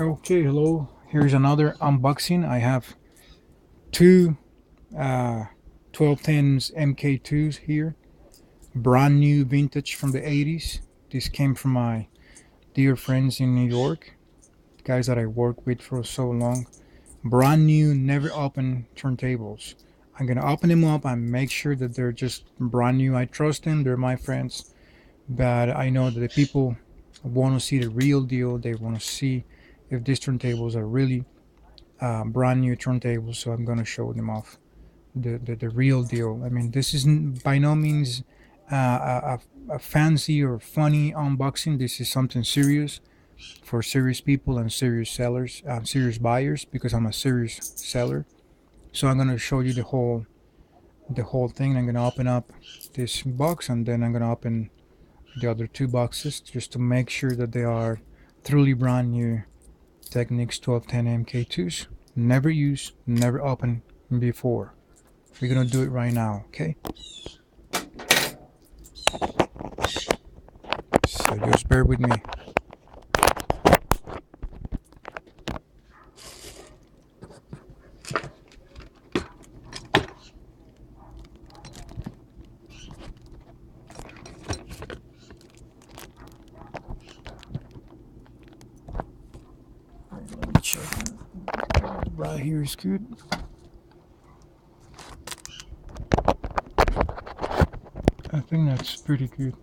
Okay, hello. Here's another unboxing. I have two 1210s MK2s here. Brand new vintage from the 80s. This came from my dear friends in New York, guys that I worked with for so long. Brand new, never open turntables. I'm gonna open them up and make sure that they're just brand new. I trust them, they're my friends. But I know that the people want to see the real deal. They want to see if these turntables are really brand new turntables, so I'm gonna show them off the real deal. I mean, this isn't by no means a fancy or funny unboxing. This is something serious for serious people and serious sellers, serious buyers, because I'm a serious seller. So I'm gonna show you the whole thing. I'm gonna open up this box and then I'm gonna open the other two boxes just to make sure that they are truly brand new Technics 1210 MK2s. Never used, never opened before. We're gonna do it right now, okay? So just bear with me. Let me check. Right here is good. I think that's pretty good.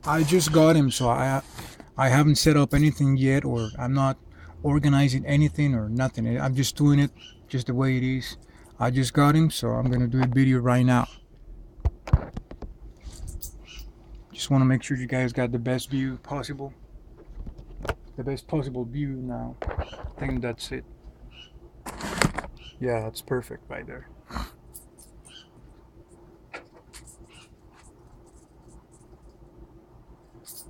I just got him, so I haven't set up anything yet, or I'm not organizing anything or nothing. I'm just doing it just the way it is. I just got him, so I'm gonna do a video right now. Just want to make sure you guys got the best view possible. The best possible view now. I think that's it. Yeah, that's perfect right there.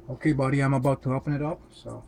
Okay, buddy, I'm about to open it up, so.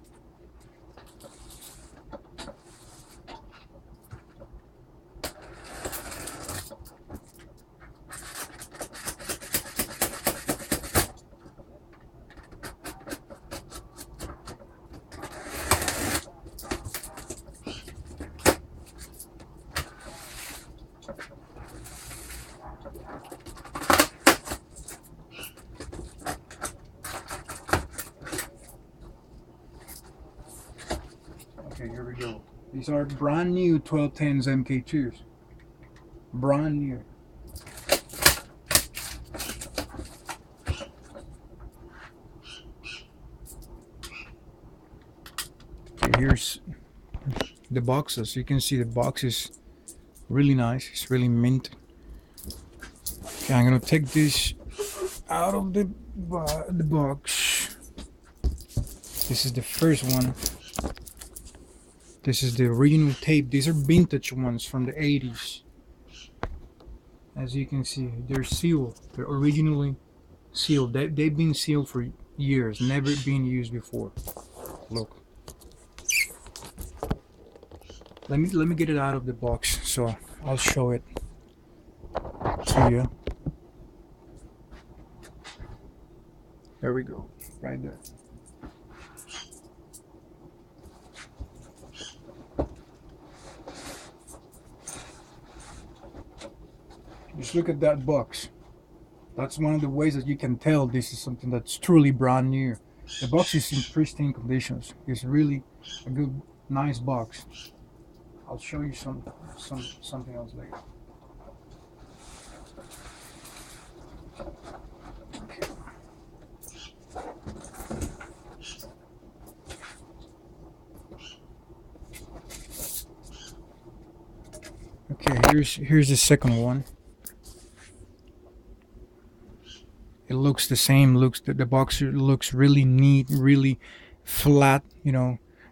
Okay, here we go. These are brand new 1210s MK2s. Brand new. Okay, here's the boxes. You can see the box is really nice. It's really mint. Okay, I'm gonna take this out of the box. This is the first one. This is the original tape. These are vintage ones from the 80s. As you can see, they're sealed. They're originally sealed. They've been sealed for years, never been used before. Look. Let me get it out of the box so I'll show it to you. There we go, right there. Just look at that box. That's one of the ways that you can tell this is something that's truly brand new. The box is in pristine conditions. It's really a good, nice box. I'll show you something else later. Okay, here's the second one. It looks the same. The box looks really neat, really flat.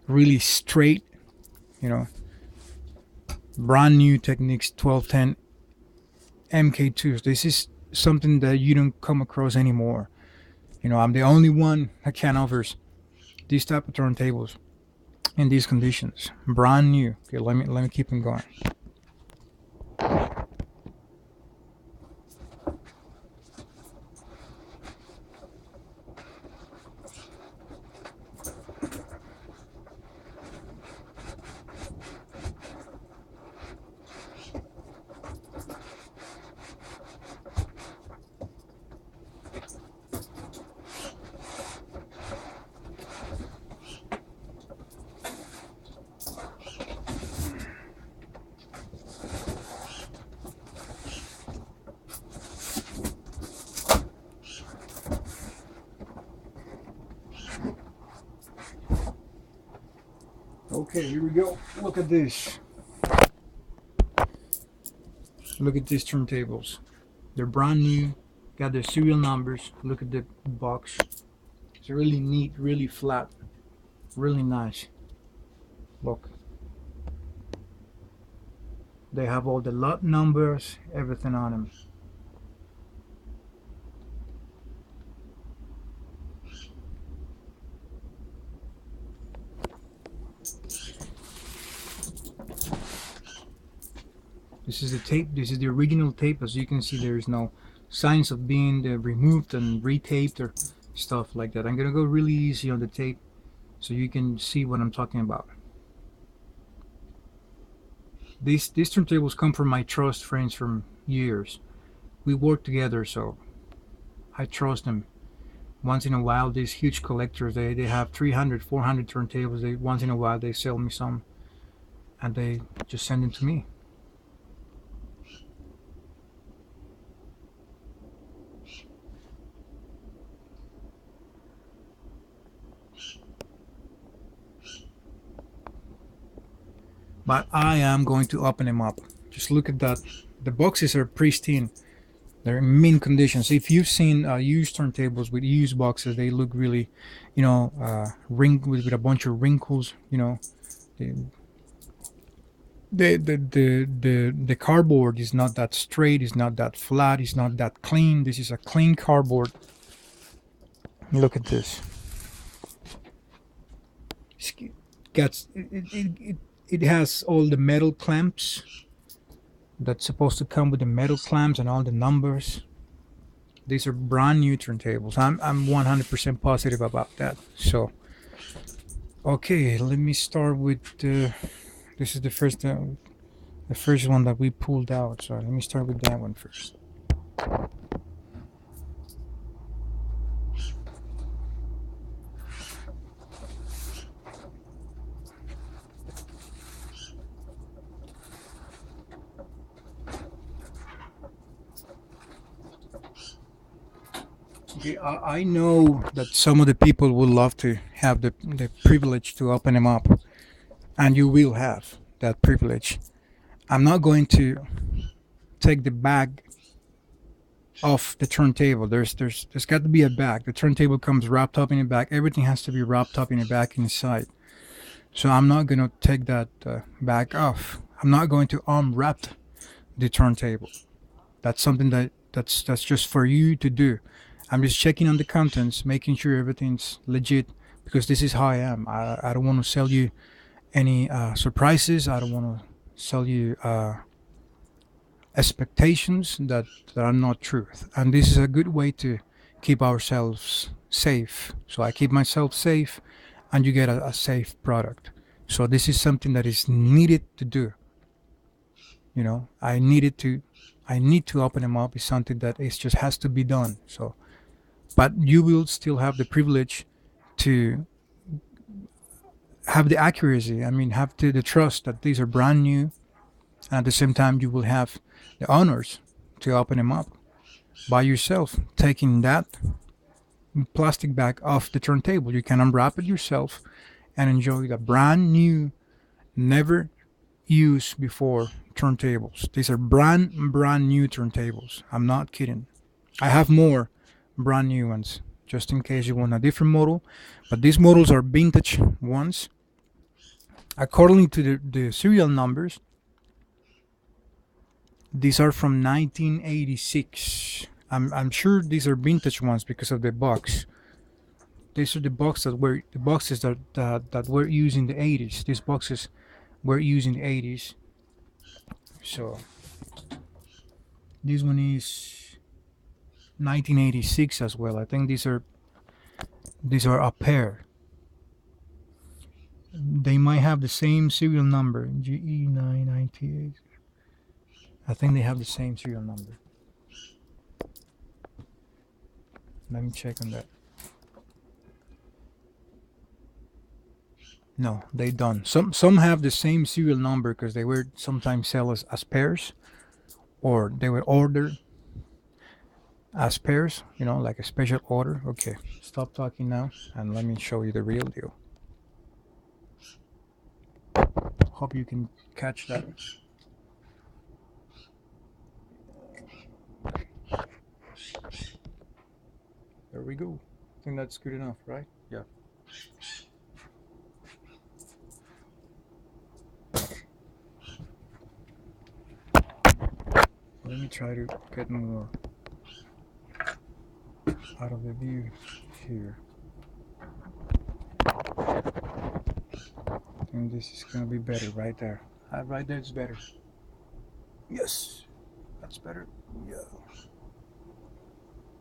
Really straight. Brand new Technics 1210 MK2s. This is something that you don't come across anymore. I'm the only one that can offers these type of turntables in these conditions. Brand new. Okay, let me keep them going. Okay, here we go. Look at this. Look at these turntables. They're brand new. Got their serial numbers. Look at the box. It's really neat, really flat, really nice. Look. They have all the lot numbers, everything on them. This is the tape. This is the original tape. As you can see, there is no signs of being removed and retaped or stuff like that. I'm gonna go really easy on the tape so you can see what I'm talking about. These turntables come from my trust friends from years. We work together, so I trust them. Once in a while, these huge collectors, they have 300, 400 turntables. Once in a while, they sell me some, and they just send them to me. But I am going to open them up. Just look at that. The boxes are pristine. They're in mint conditions. If you've seen used turntables with used boxes, they look really, with a bunch of wrinkles. The cardboard is not that straight. It's not that flat. It's not that clean. This is a clean cardboard. Look at this. It has all the metal clamps that's supposed to come with the metal clamps and all the numbers. These are brand new turntables. I'm 100% positive about that. So, okay, let me start with this is the first one that we pulled out. So let me start with that one first. Okay, I know that some of the people would love to have the privilege to open them up, and you will have that privilege. I'm not going to take the bag off the turntable. There's got to be a bag. The turntable comes wrapped up in a bag. Everything has to be wrapped up in a bag inside. So I'm not going to take that bag off. I'm not going to unwrap the turntable. That's something that's just for you to do. I'm just checking on the contents, making sure everything's legit, because this is how I am. I don't want to sell you any surprises. I don't want to sell you expectations that are not truth. And this is a good way to keep ourselves safe. So I keep myself safe, and you get a safe product. So this is something that is needed to do. I need to open them up. It's something that it just has to be done. So, but you will still have the privilege to have the accuracy. I mean, have the trust that these are brand new. At the same time, you will have the honors to open them up by yourself, taking that plastic bag off the turntable. You can unwrap it yourself and enjoy the brand new, never used before turntables. These are brand new turntables. I'm not kidding. I have more brand new ones just in case you want a different model, but these models are vintage ones. According to the serial numbers, these are from 1986. I'm sure these are vintage ones because of the box. These are the boxes that were used in the 80s. These boxes were used in the 80s. So this one is 1986 as well. I think these are a pair. They might have the same serial number, GE998. I think they have the same serial number. Let me check on that. No, they don't. Some have the same serial number because they were sometimes sell as pairs, or they were ordered as pairs, like a special order. Okay, stop talking now and let me show you the real deal. Hope you can catch that. There we go. I think that's good enough, right? Yeah. Let me try to get more out of the view here. I think this is gonna be better right there. Right there is better. Yes, that's better. Yeah.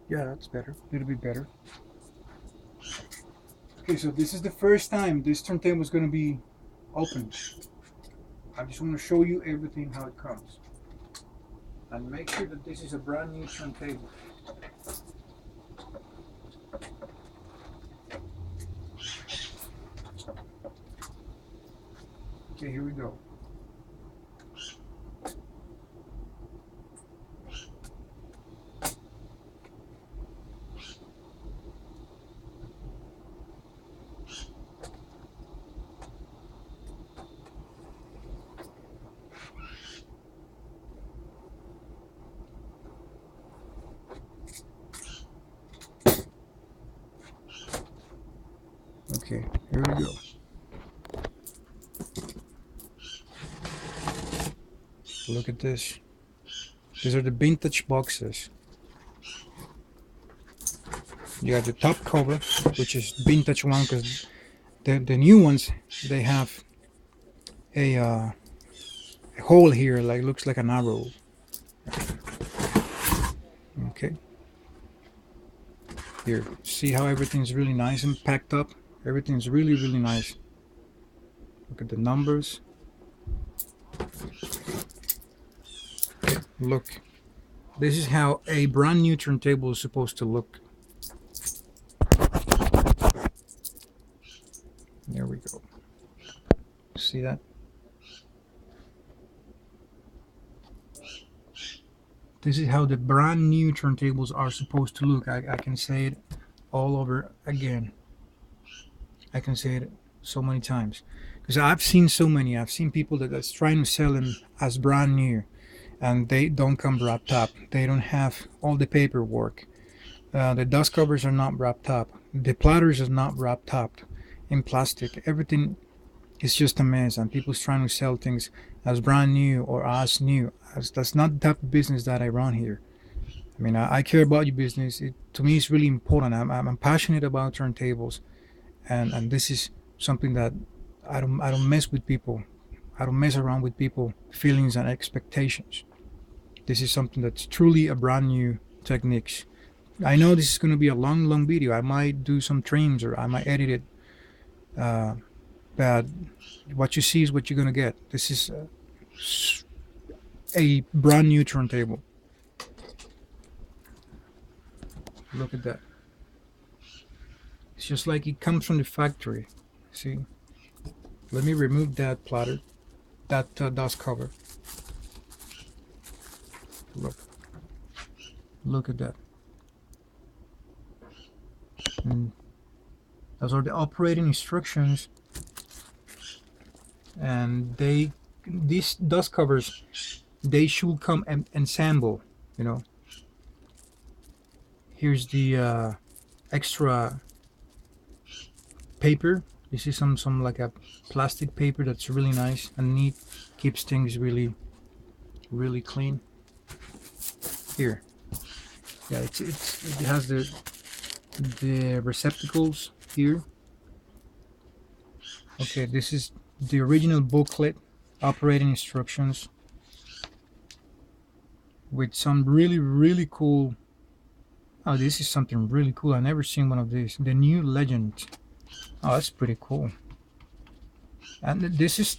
Yeah, that's better. A little bit better. Okay, so this is the first time this turntable is gonna be opened. I just want to show you everything how it comes. And make sure that this is a brand new turntable. Okay, here we go. Okay, here we go. Look at this. These are the vintage boxes. You got the top cover, which is vintage one, because the new ones, they have a hole here, like looks like an arrow. Okay. Here, see how everything's really nice and packed up? Everything's really, really nice. Look at the numbers. Look, this is how a brand new turntable is supposed to look. There we go. See that? This is how the brand new turntables are supposed to look. I can say it all over again. I can say it so many times. Because I've seen so many. I've seen people that's trying to sell them as brand new. And they don't come wrapped up. They don't have all the paperwork. The dust covers are not wrapped up. The platters are not wrapped up in plastic. Everything is just a mess. And people's trying to sell things as brand new or as new. That's not the type of business that I run here. I mean, I care about your business. To me, it's really important. I'm passionate about turntables, and this is something that I don't mess with people. I don't mess around with people feelings and expectations. This is something that's truly a brand new Technics. I know this is going to be a long video. I might do some trims or I might edit it, but what you see is what you're going to get. This is a brand new turntable. Look at that. It's just like it comes from the factory. See? Let me remove that platter, that dust cover. Look at that. And those are the operating instructions, and these dust covers, they should come ensemble, you know. Here's the extra paper. This is some like a plastic paper that's really nice and neat, keeps things really clean. Here, yeah, it has the receptacles here. Okay, this is the original booklet, operating instructions, with some really cool. Oh, this is something really cool. I've never seen one of these. The new Legend. Oh, that's pretty cool. And this is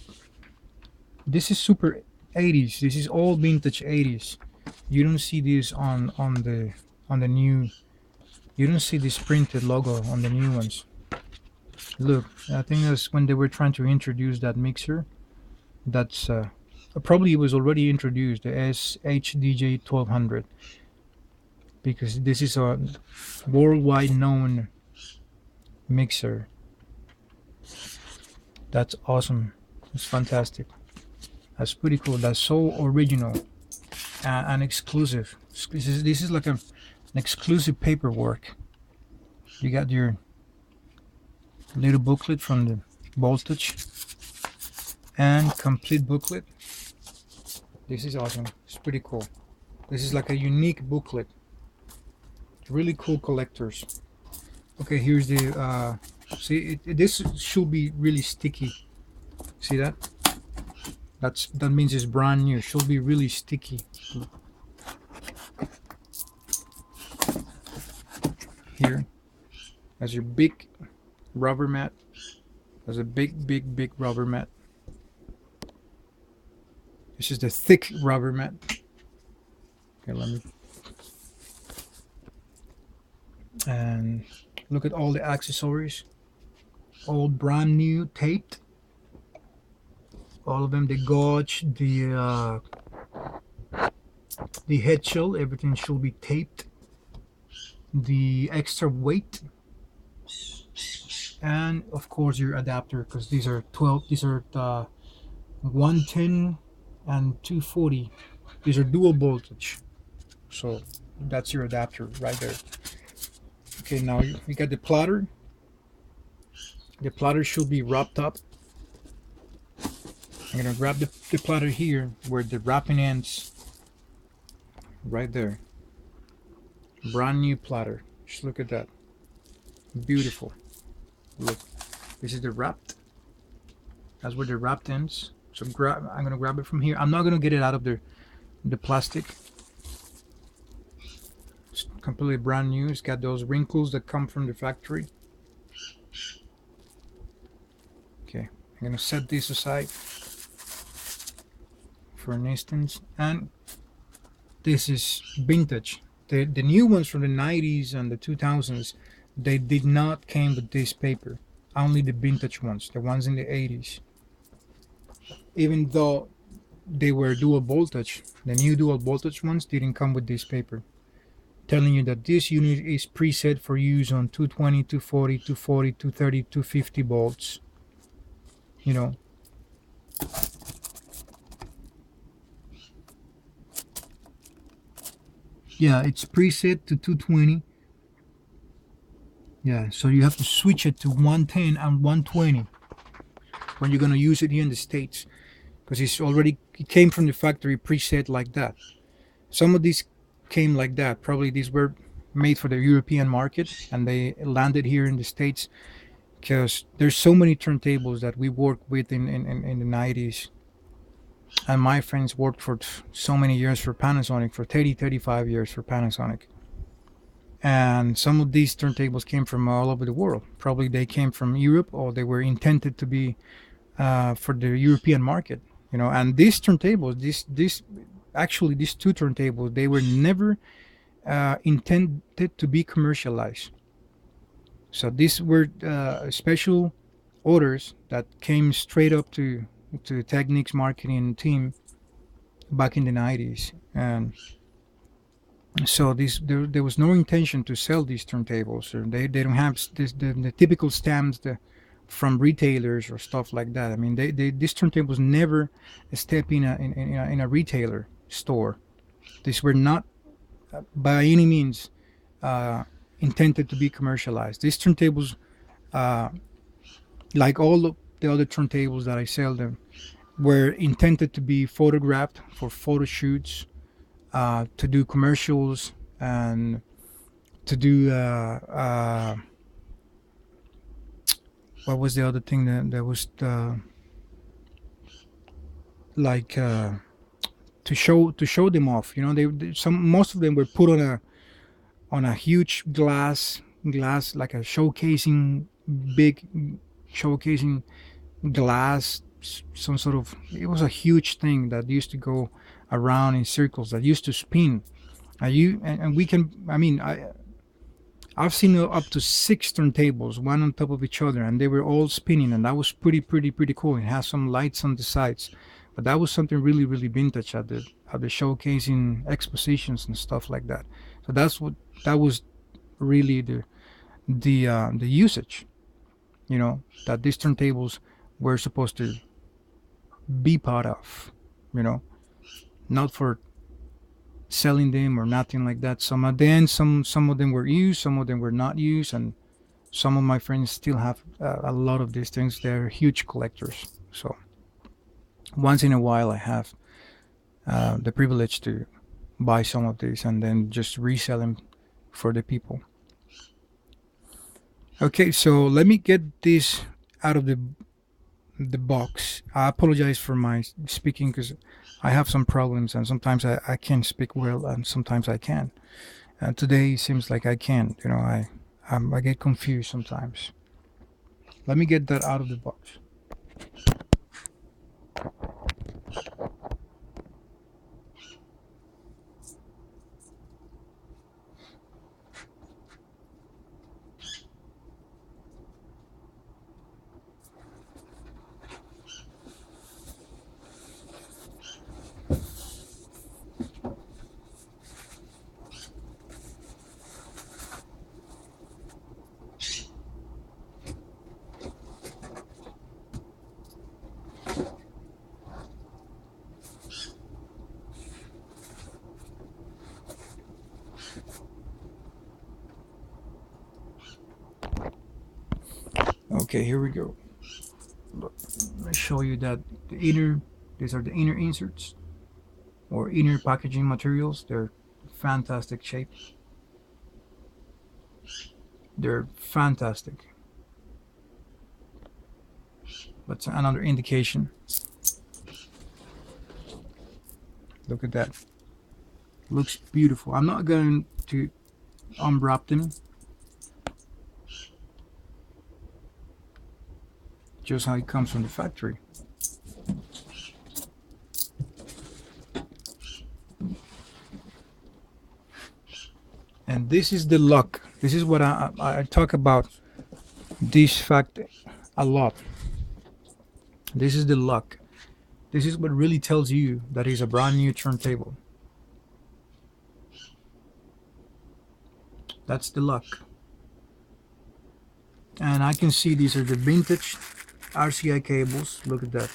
super 80s. This is all vintage 80s. You don't see this on the new. You don't see this printed logo on the new ones. Look, I think that's when they were trying to introduce that mixer. That's probably it was already introduced, the SL-1210, because this is a worldwide known mixer. That's awesome. It's fantastic. That's pretty cool. That's so original and exclusive. This is like an exclusive paperwork. You got your little booklet from the voltage and complete booklet. This is awesome. It's pretty cool. This is like a unique booklet. Really cool collectors. Okay, here's the see this should be really sticky. See that? That means it's brand new. Should be really sticky. Here, as your big rubber mat. There's a big rubber mat. This is the thick rubber mat. Okay, let me. And look at all the accessories. All brand new, taped. All of them, the gauge, the head shell, everything should be taped. The extra weight, and of course your adapter, because these are 110 and 240. These are dual voltage, so that's your adapter right there. Okay, now you got the platter. The platter should be wrapped up. I'm gonna grab the platter here where the wrapping ends. Right there. Brand new platter. Just look at that. Beautiful. Look. This is the wrapped. That's where the wrapped ends. So I'm gonna grab it from here. I'm not gonna get it out of the plastic. It's completely brand new. It's got those wrinkles that come from the factory. Okay, I'm gonna set this aside for an instance. And this is vintage. The new ones from the 90s and the 2000s, they did not came with this paper. Only the vintage ones, the ones in the 80s. Even though they were dual voltage, the new dual voltage ones didn't come with this paper, telling you that this unit is preset for use on 220, 240, 240, 230, 250 volts. You know. Yeah, it's preset to 220. Yeah, so you have to switch it to 110 and 120 when you're gonna use it here in the States, because it came from the factory preset like that. Some of these came like that. Probably these were made for the European market and they landed here in the States, because there's so many turntables that we worked with in the 90s. And my friends worked for so many years for Panasonic, for 35 years for Panasonic. And some of these turntables came from all over the world. Probably they came from Europe, or they were intended to be for the European market. You know, and these turntables, these two turntables, they were never intended to be commercialized. So these were special orders that came straight up to Technics marketing team back in the 90s. And so there was no intention to sell these turntables, or they don't have the typical stamps from retailers or stuff like that. I mean, these turntables never step in a retailer store. These were not by any means intended to be commercialized. These turntables, like all the other turntables that I sell them, were intended to be photographed for photo shoots, to do commercials, and to do what was the other thing that was like to show them off. You know, most of them were put on a huge glass like a showcasing glass, some sort of, it was a huge thing that used to go around in circles, that used to spin. I've seen up to 6 turntables, one on top of each other, and they were all spinning, and that was pretty cool. It has some lights on the sides, but that was something really vintage at the showcasing expositions and stuff like that. So that was really the usage, you know, that these turntables were supposed to be part of, you know, not for selling them or nothing like that. Some at the end, some of them were used, some of them were not used, and some of my friends still have a lot of these things. They're huge collectors. So once in a while, I have the privilege to buy some of these and then just resell them for the people. Okay, so let me get this out of the box. I apologize for my speaking because I have some problems and sometimes I can speak well and sometimes I can. And today it seems like I can't. You know, I get confused sometimes. Let me get that out of the box. Okay, here we go. Look, let me show you that these are the inner inserts or inner packaging materials. They're fantastic shape. They're fantastic. That's another indication. Look at that. Looks beautiful. I'm not going to unwrap them. Just how it comes from the factory. And this is the luck. This is what I talk about this fact a lot. This is the luck. This is what really tells you that it's a brand new turntable. That's the luck. And I can see these are the vintage Rca cables. Look at that.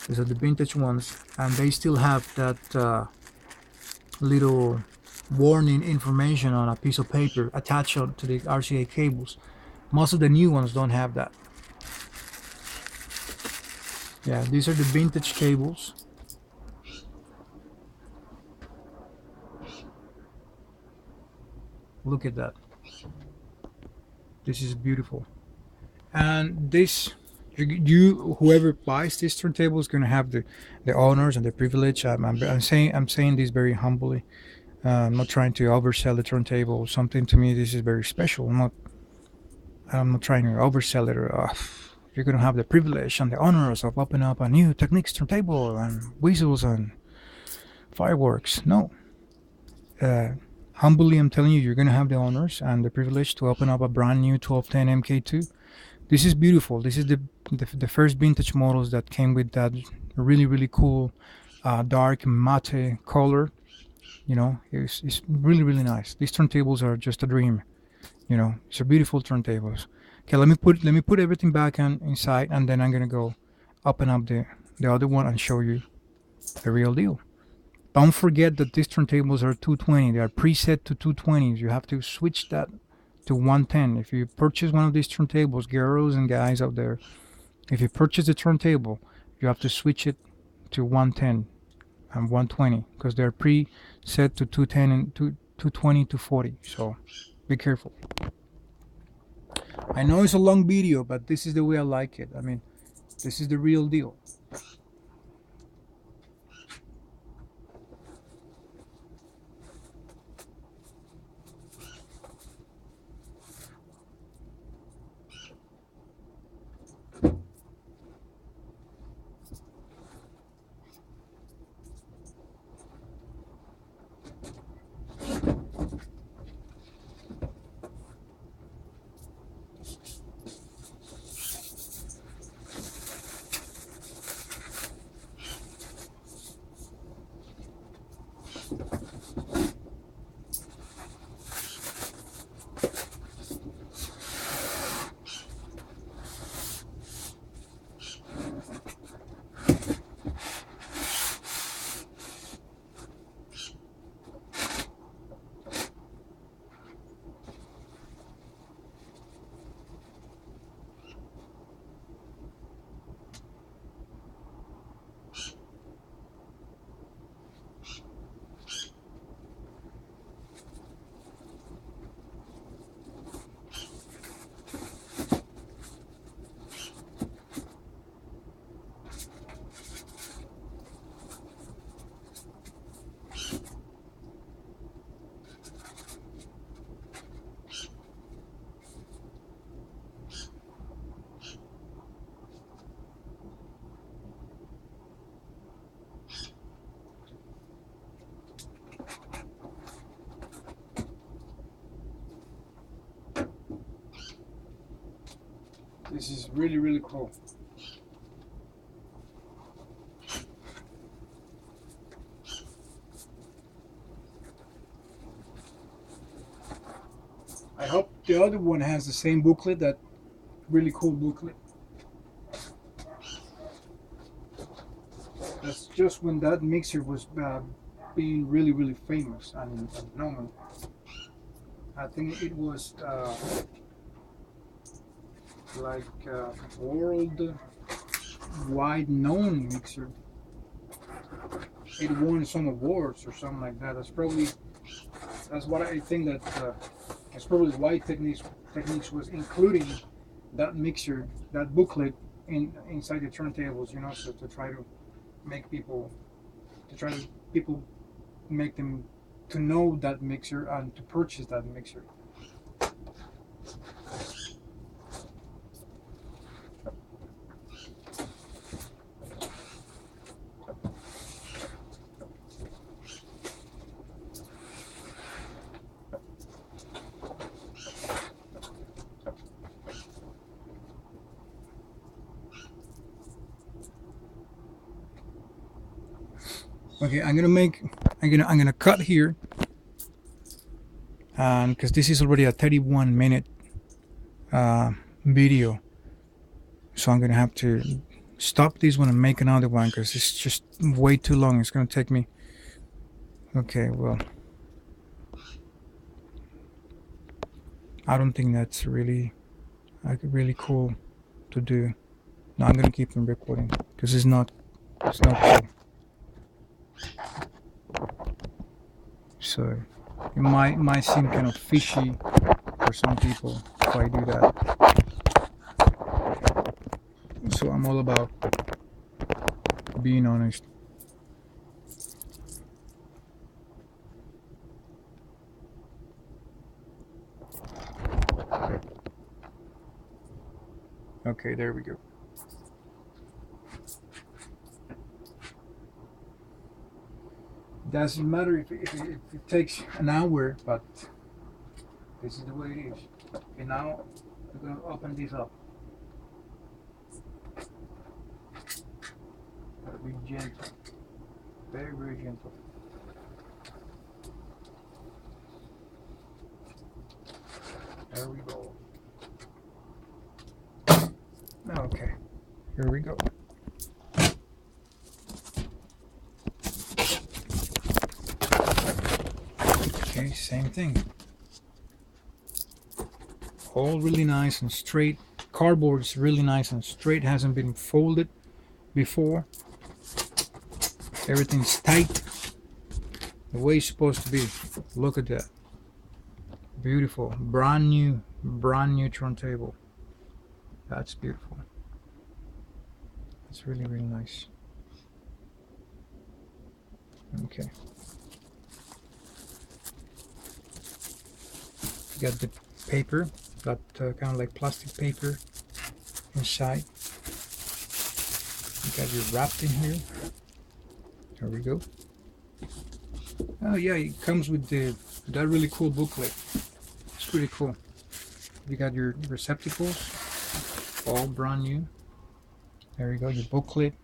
These are the vintage ones, and they still have that little warning information on a piece of paper attached to the Rca cables. Most of the new ones don't have that. Yeah, these are the vintage cables. Look at that. This is beautiful. And this, whoever buys this turntable is going to have the honors and the privilege. I'm saying this very humbly. I'm not trying to oversell the turntable. Something to me, this is very special. I'm not trying to oversell it. Or, you're going to have the privilege and the honors of opening up a new Technics turntable and whistles and fireworks. No. Humbly, I'm telling you, you're going to have the honors and the privilege to open up a brand new 1210 MK2. This is beautiful. This is the first vintage models that came with that really cool dark matte color. You know, it's really nice. These turntables are just a dream. You know, it's a beautiful turntables. Okay, let me put everything back inside, and then I'm gonna go open up the other one and show you the real deal. Don't forget that these turntables are 220. They are preset to 220s. You have to switch that to 110. If you purchase one of these turntables, girls and guys out there, if you purchase a turntable, you have to switch it to 110 and 120 because they're preset to 210 and 220 to 40. So be careful. I know it's a long video, but this is the way I like it. I mean, this is the real deal. This is really, really cool. I hope the other one has the same booklet, that really cool booklet. That's just when that mixer was being really, really famous and known. I think it was like world-wide known mixer. It won some awards or something like that. That's what I think that that's probably why Technics was including that mixer, that booklet inside the turntables. You know, so to try to make people people make them to know that mixer and to purchase that mixer. Okay, I'm gonna cut here, and because this is already a 31-minute video, so I'm gonna have to stop this one and make another one because it's just way too long. It's gonna take me. Okay, well, I don't think that's really cool to do. No, I'm gonna keep them recording because it's not cool. So it might seem kind of fishy for some people if I do that. So I'm all about being honest. Okay, there we go. Doesn't matter if it takes an hour, but this is the way it is. Okay, now we're going to open this up. Gotta be gentle. Very, very gentle. There we go. Okay, here we go. Okay, same thing. All really nice and straight. Cardboard's really nice and straight, hasn't been folded before. Everything's tight the way it's supposed to be. Look at that. Beautiful. Brand new turntable. That's beautiful. That's really, really nice. Okay. You got the paper, got kind of like plastic paper inside. You got your wrapped in here. There we go. Oh yeah, it comes with that really cool booklet. It's pretty cool. You got your receptacles, all brand new. There you go, your booklet.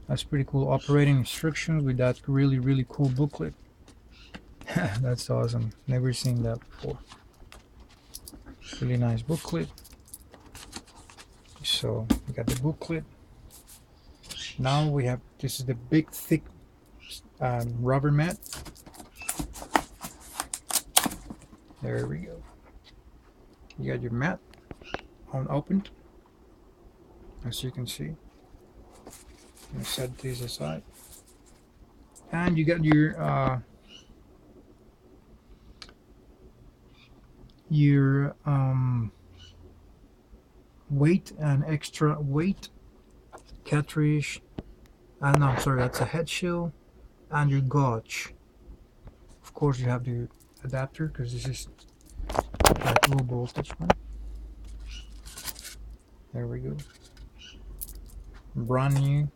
That's pretty cool. Operating instructions with that really, really cool booklet. That's awesome. Never seen that before. Really nice booklet. So we got the booklet. Now we have, this is the big thick rubber mat. There we go. You got your mat unopened, as you can see. I'm set these aside, and you got your weight and extra weight cartridge. No, I'm sorry, that's a head shield, and your gauge. Of course, you have the adapter because this is like low voltage one. There we go. Brand new.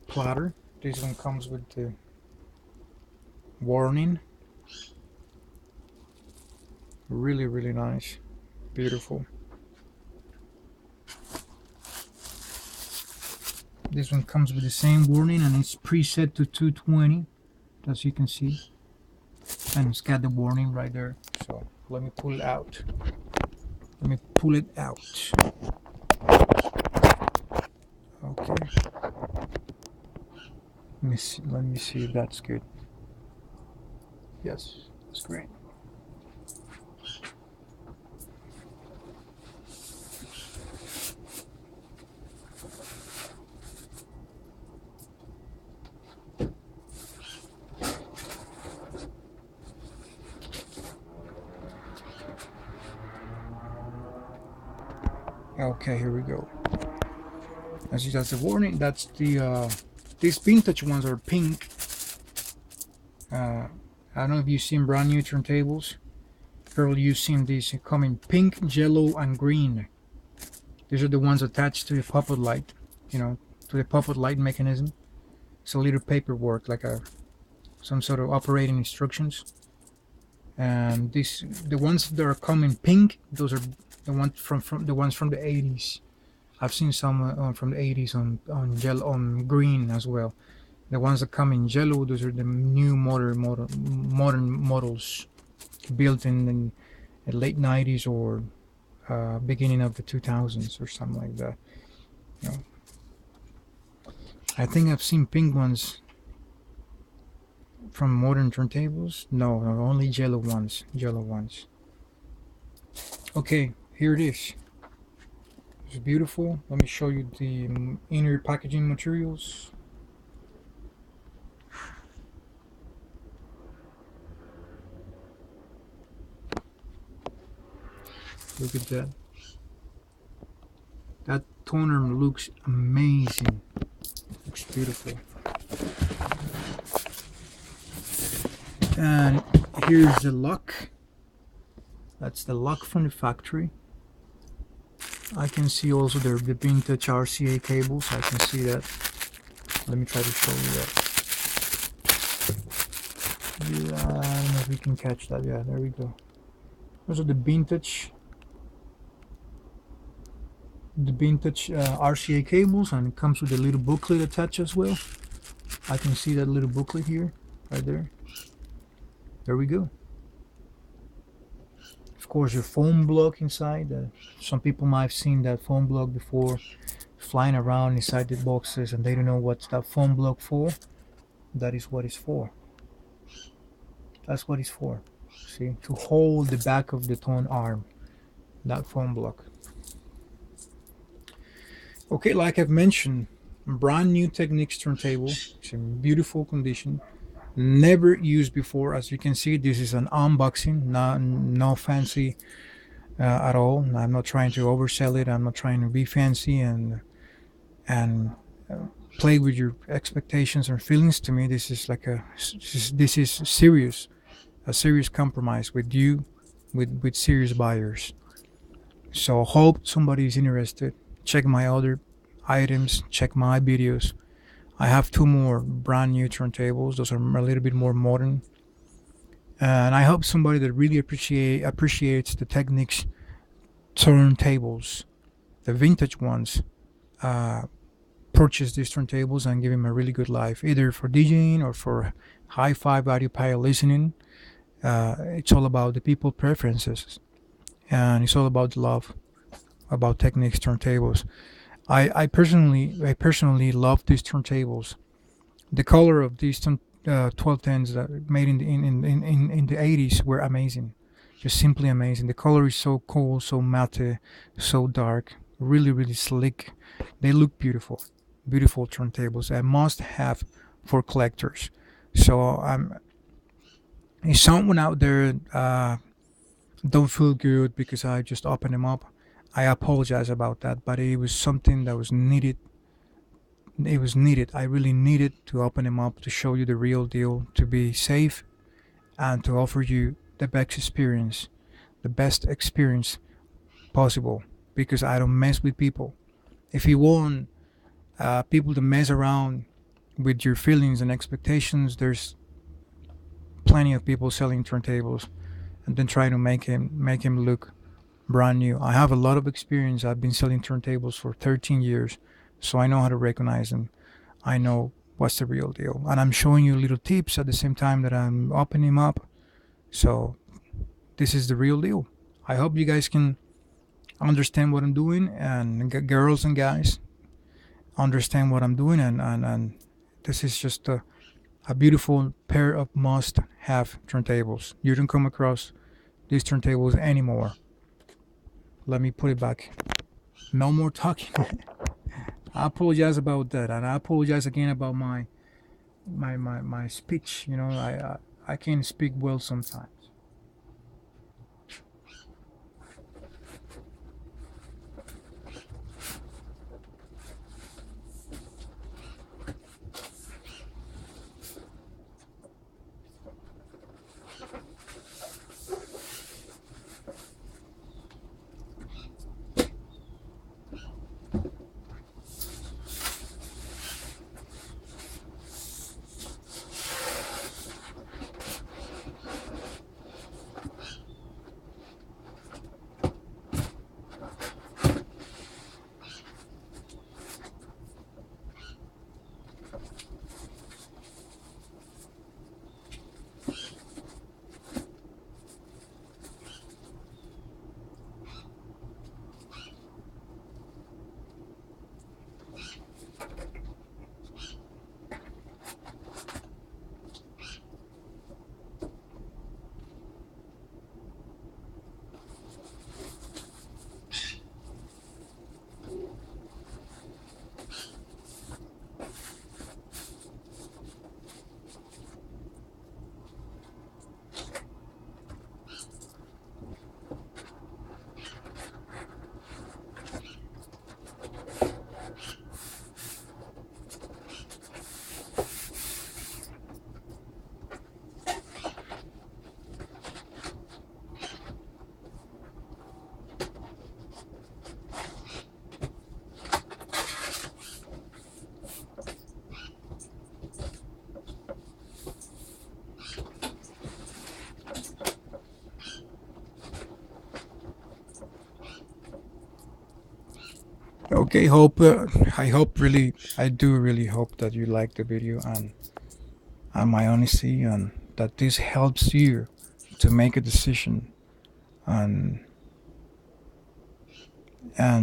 Platter. This one comes with the warning. Really, really nice. Beautiful. This one comes with the same warning and it's preset to 220, as you can see. And it's got the warning right there. So let me pull it out. Let me pull it out. Okay. Let me see if that's good. Yes, that's great. Okay, here we go. As you that's the warning. That's the these vintage ones are pink. I don't know if you've seen brand new turntables. Probably you've seen these come in pink, yellow, and green. These are the ones attached to the puppet light, to the puppet light mechanism. It's a little paperwork, like some sort of operating instructions. And the ones that are coming pink, those are the ones from the ones from the 80s. I've seen some from the 80s on yellow, on green as well. The ones that come in yellow, those are the new modern models built in the late 90s or beginning of the 2000s or something like that. You know, I think I've seen pink ones from modern turntables. No, only yellow ones. Yellow ones. Okay, here it is. It's beautiful. Let me show you the inner packaging materials. Look at that. That toner looks amazing. Looks beautiful. And here's the lock. That's the lock from the factory. I can see also the vintage RCA cables. I can see that. Let me try to show you that. Yeah, I don't know if we can catch that. Yeah, there we go. Those are the vintage RCA cables, and it comes with a little booklet attached as well. I can see that little booklet here, right there. There we go. Of course, your foam block inside. Some people might have seen that foam block before, flying around inside the boxes, and they don't know what's that foam block for. That is what it's for. That's what it's for. See, to hold the back of the tone arm. That foam block. Okay, like I've mentioned, brand new Technics turntable. It's in beautiful condition. Never used before. As you can see, this is an unboxing. No fancy at all. I'm not trying to oversell it. I'm not trying to be fancy and play with your expectations or feelings. To me, this is like this is serious, a serious compromise with you, with serious buyers. So hope somebody is interested. Check my other items, check my videos. I have 2 more brand new turntables. Those are a little bit more modern. And I hope somebody that really appreciates the Technics turntables, the vintage ones, purchase these turntables and give him a really good life, either for DJing or for hi-fi audio pilot listening. It's all about the people preferences, and it's all about love, about Technics turntables. I personally love these turntables. The color of these 1210s that made in the 80s were amazing, just simply amazing. The color is so cool, so matte, so dark, really really slick. They look beautiful, beautiful turntables. I must have for collectors. So if someone out there don't feel good because I just opened them up, I apologize about that, but it was something that was needed. It was needed. I really needed to open them up to show you the real deal, to be safe, and to offer you the best experience possible. Because I don't mess with people. If you want people to mess around with your feelings and expectations, there's plenty of people selling turntables, and then try to make him look brand new. I have a lot of experience. I've been selling turntables for 13 years, so I know how to recognize them. I know what's the real deal, and I'm showing you little tips at the same time that I'm opening them up. So this is the real deal. I hope you guys can understand what I'm doing, and girls and guys understand what I'm doing, and this is just a beautiful pair of must-have turntables. You don't come across these turntables anymore. Let me put it back. No more talking. I apologize about that, and I apologize again about my speech. I can't speak well sometimes. Okay, I do really hope that you like the video and my honesty, and that this helps you to make a decision, and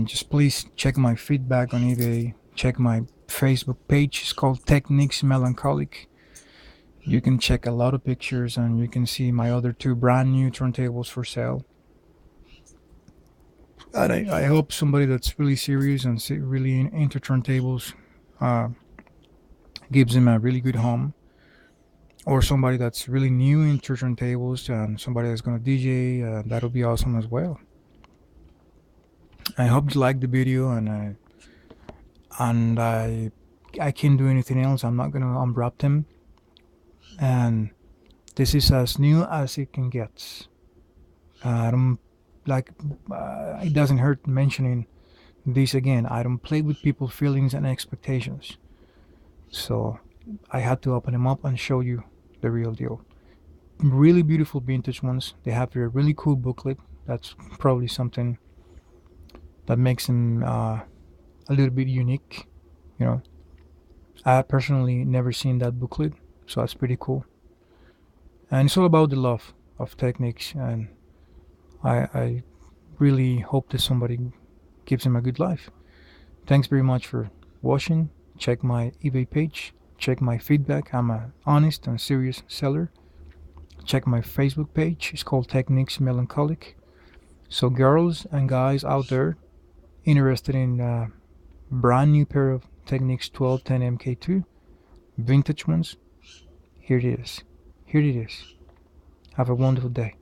just please check my feedback on eBay. Check my Facebook page. It's called Technics Melancholic. You can check a lot of pictures, and you can see my other two brand new turntables for sale. And I hope somebody that's really serious and really into turntables uh, gives him a really good home, or somebody that's really new into turntables and somebody that's gonna DJ. That'll be awesome as well. I hope you like the video, and I can't do anything else. I'm not gonna unwrap them, and this is as new as it can get. I don't like. It doesn't hurt mentioning this again. I don't play with people's feelings and expectations, so I had to open them up and show you the real deal. Really beautiful vintage ones. They have a really cool booklet. That's probably something that makes them a little bit unique. You know, I personally never seen that booklet, so that's pretty cool. And it's all about the love of Technics, and I really hope that somebody gives him a good life. Thanks very much for watching. Check my eBay page. Check my feedback. I'm an honest and serious seller. Check my Facebook page. It's called Technics Melancholic. So girls and guys out there interested in a brand new pair of Technics 1210MK2 vintage ones, here it is. Have a wonderful day.